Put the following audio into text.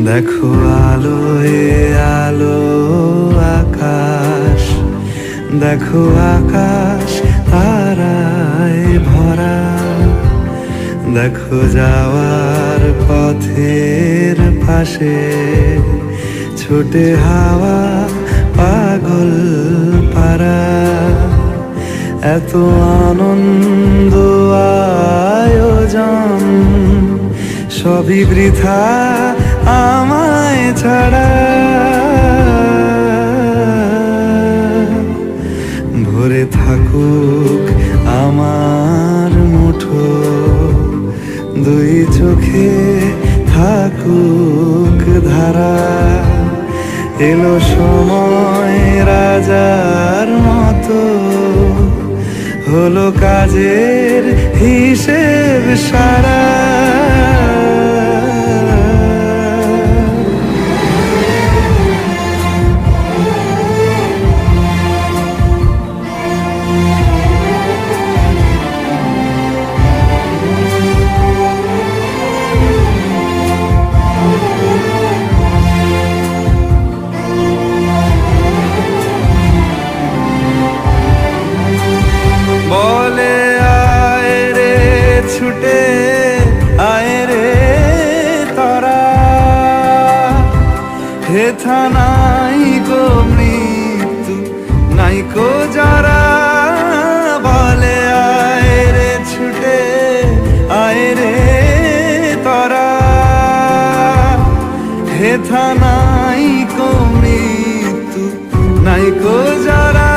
দেখো আলোয় আলো আকাশ, দেখো আকাশ তারায় ভরা। দেখো যাওয়ার পথের পাশে ছোটে হাওয়া পাগল পারা। এত আনন্দ আয়োজন সবই বৃথা আমায় ছাড়া। ভরে থাকুক আমার মুঠো, দুই চোখে থাকুক ধারা। এলো সময় রাজার মতো, হলো কাজের হিসেব সারা। বলে আয় রে ছুটে আয় রে তারা, হেথা নাই গো মৃত্যু নাই কো যারা। বলে আয় রে ছুটে আয় রে তারা, হেথা নাই কো মৃত্যু নাই কো যারা।